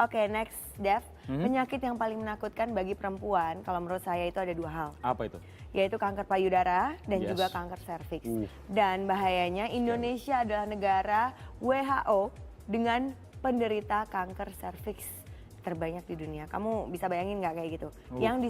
Oke, next, Dev. Penyakit yang paling menakutkan bagi perempuan, kalau menurut saya itu ada 2 hal. Apa itu? Yaitu kanker payudara dan Yes. juga kanker serviks. Dan bahayanya Indonesia adalah negara WHO dengan penderita kanker serviks terbanyak di dunia. Kamu bisa bayangin nggak kayak gitu? Yang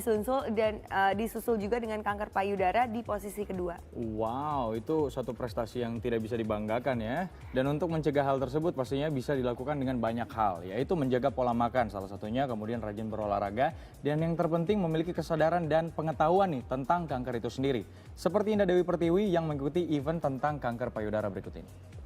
disusul juga dengan kanker payudara di posisi kedua. Wow, itu suatu prestasi yang tidak bisa dibanggakan ya. Dan untuk mencegah hal tersebut pastinya bisa dilakukan dengan banyak hal, yaitu menjaga pola makan salah satunya, kemudian rajin berolahraga, dan yang terpenting memiliki kesadaran dan pengetahuan nih tentang kanker itu sendiri. Seperti Indah Dewi Pertiwi yang mengikuti event tentang kanker payudara berikut ini.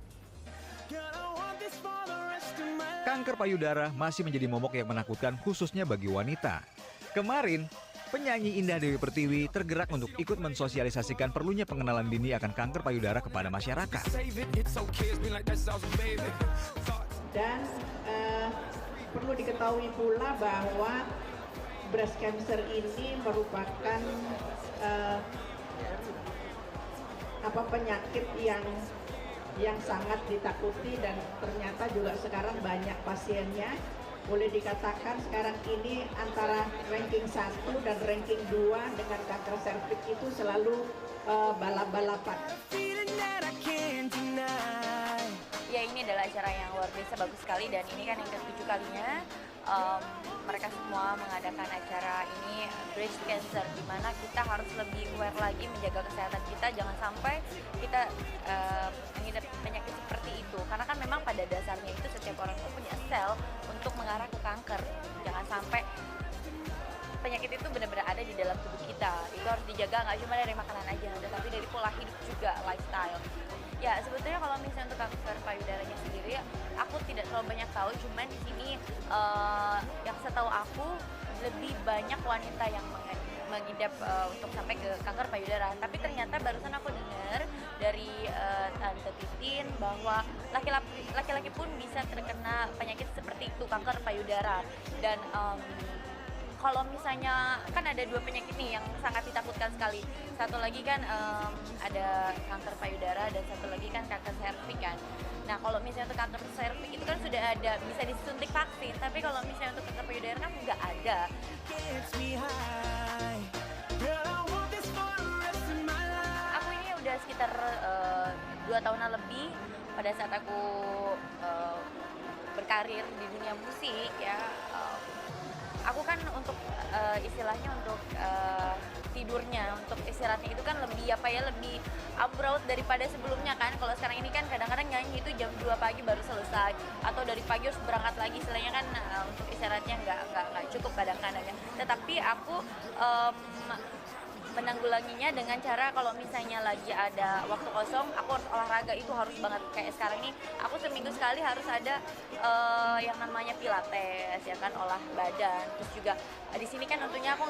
Kanker payudara masih menjadi momok yang menakutkan khususnya bagi wanita. Kemarin, penyanyi Indah Dewi Pertiwi tergerak untuk ikut mensosialisasikan perlunya pengenalan dini akan kanker payudara kepada masyarakat. Dan perlu diketahui pula bahwa breast cancer ini merupakan penyakit yang sangat ditakuti dan ternyata juga sekarang banyak pasiennya. Boleh dikatakan sekarang ini antara ranking 1 dan ranking 2 dengan kanker serviks itu selalu balap-balapan. Ya, ini adalah acara yang luar biasa bagus sekali dan ini kan yang ke-7 kalinya mereka semua mengadakan acara ini breast cancer, di mana kita harus lebih aware lagi menjaga kesehatan kita, jangan sampai kita mengidap penyakit seperti itu, karena kan memang pada dasarnya itu setiap orang itu punya sel untuk mengarah ke kanker. Jangan sampai penyakit itu benar-benar ada di dalam tubuh kita. Itu harus dijaga, nggak cuma dari makanan aja, tetapi dari pola hidup juga, lifestyle. Ya, sebetulnya kalau misalnya untuk kanker payudaranya sendiri, aku tidak terlalu banyak tahu. Cuman di sini yang setahu aku lebih banyak wanita yang mengidap untuk sampai ke kanker payudara. Tapi ternyata barusan aku dengar dari Tante Titin bahwa laki-laki pun bisa terkena penyakit seperti itu, kanker payudara. Dan kalau misalnya kan ada 2 penyakit nih yang sangat ditakutkan sekali. Satu lagi kan ada kanker payudara dan satu lagi kan kanker serviks kan. Nah, kalau misalnya untuk kanker serviks itu kan sudah ada, bisa disuntik vaksin. Tapi kalau misalnya untuk kanker payudara kan nggak ada. Aku ini udah sekitar 2 tahunan lebih pada saat aku berkarir di dunia musik ya. Aku kan untuk istilahnya untuk tidurnya, untuk istirahatnya itu kan lebih lebih ambrot daripada sebelumnya kan. Kalau sekarang ini kan kadang-kadang nyanyi itu jam 2 pagi baru selesai, atau dari pagi harus berangkat lagi, istilahnya kan untuk istirahatnya nggak cukup kadang-kadang ya. Tetapi aku menanggulanginya dengan cara kalau misalnya lagi ada waktu kosong, aku harus olahraga, itu harus banget. Kayak sekarang ini aku seminggu sekali harus ada yang namanya pilates ya kan, olah badan. Terus juga di sini kan tentunya aku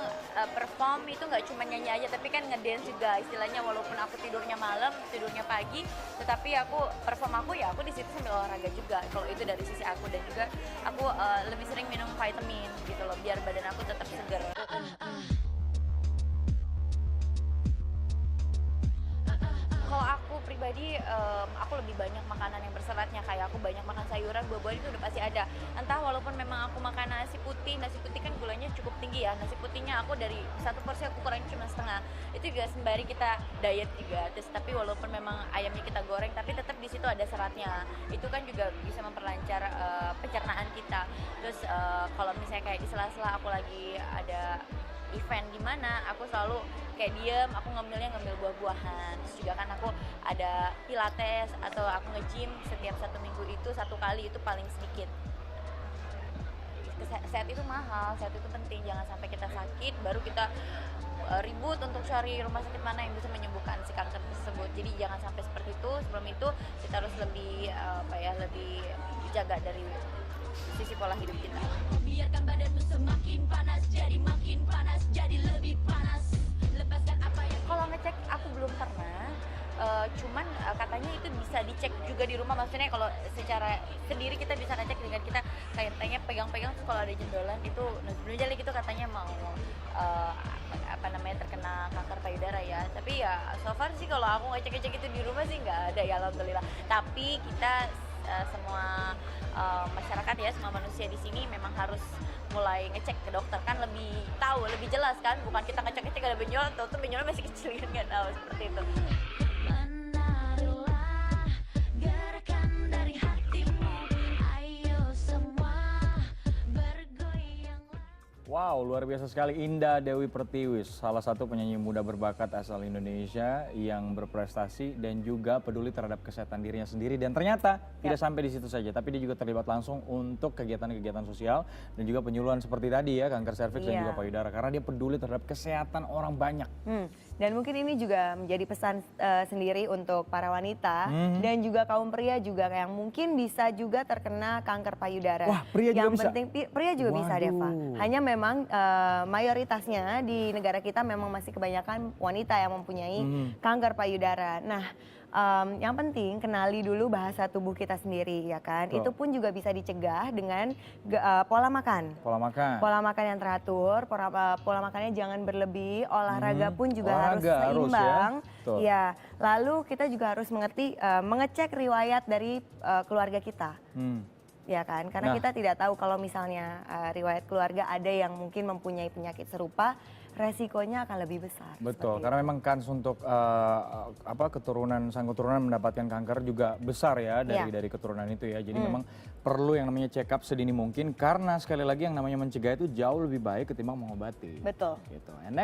perform itu nggak cuma nyanyi aja, tapi kan ngedance juga istilahnya. Walaupun aku tidurnya malam, tidurnya pagi, tetapi aku perform aku di situ sambil olahraga juga. Kalau itu dari sisi aku, dan juga aku lebih sering minum vitamin gitu loh, biar badan aku tetap segar. Kalau aku pribadi, aku lebih banyak makanan yang berseratnya, kayak aku banyak makan sayuran, buah-buahan itu udah pasti ada. Entah walaupun memang aku makan nasi putih kan gulanya cukup tinggi ya. Nasi putihnya aku dari 1 porsi aku kurangin cuma setengah. Itu juga sembari kita diet juga. Terus tapi walaupun memang ayamnya kita goreng, tapi tetap di situ ada seratnya. Itu kan juga bisa memperlancar pencernaan kita. Terus kalau misalnya kayak di sela-sela aku lagi ada event di mana, aku selalu kayak diem, aku ngambil buah-buahan. Terus juga kan aku ada pilates atau aku nge-gym setiap 1 minggu itu 1 kali, itu paling sedikit. Sehat itu mahal, sehat itu penting. Jangan sampai kita sakit baru kita ribut untuk cari rumah sakit mana yang bisa menyembuhkan si kanker tersebut. Jadi jangan sampai seperti itu. Sebelum itu kita harus lebih lebih dijaga dari sisi pola hidup kita. Biarkan badanmu semakin panas, jadi makin panas, jadi lebih panas. Lepaskan apa yang... Kalau ngecek aku belum pernah, cuman katanya itu bisa dicek juga di rumah. Maksudnya kalau secara sendiri kita bisa ngecek dengan kita kayak pegang-pegang, terus kalau ada jendolan itu nujali gitu katanya mau terkena kanker payudara ya. Tapi ya so far sih kalau aku ngecek-ngecek itu di rumah sih nggak ada ya, alhamdulillah. Tapi kita semua masyarakat ya, semua manusia di sini memang harus mulai ngecek ke dokter, kan lebih tahu, lebih jelas kan, bukan kita ngecek ada benjol, tuh benjolnya masih kecil kan, nggak tahu seperti itu. Menarilah gerakan dari hatimu, ayo semua bergoyang. Wow, luar biasa sekali Indah Dewi Pertiwi, salah satu penyanyi muda berbakat asal Indonesia yang berprestasi dan juga peduli terhadap kesehatan dirinya sendiri. Dan ternyata tidak sampai di situ saja, tapi dia juga terlibat langsung untuk kegiatan-kegiatan sosial dan juga penyuluhan seperti tadi ya, kanker serviks dan juga payudara, karena dia peduli terhadap kesehatan orang banyak. Dan mungkin ini juga menjadi pesan sendiri untuk para wanita dan juga kaum pria juga yang mungkin bisa juga terkena kanker payudara. Wah, pria juga yang bisa? penting pria juga bisa, Deva. Hanya memang mayoritasnya di negara kita memang masih kebanyakan wanita yang mempunyai kanker payudara. Nah, yang penting kenali dulu bahasa tubuh kita sendiri ya kan. Betul. Itu pun juga bisa dicegah dengan pola makan. Pola makan. Pola makan yang teratur, pola makannya jangan berlebih, olahraga pun juga harus Olahraga harus ya. seimbang. Betul. Ya, lalu kita juga harus mengerti mengecek riwayat dari keluarga kita. Ya kan, karena kita tidak tahu kalau misalnya riwayat keluarga ada yang mungkin mempunyai penyakit serupa, resikonya akan lebih besar. Betul, seperti karena memang kans untuk sang keturunan mendapatkan kanker juga besar ya dari keturunan itu ya. Jadi memang perlu yang namanya check up sedini mungkin, karena sekali lagi yang namanya mencegah itu jauh lebih baik ketimbang mengobati. Betul. Gitu. And next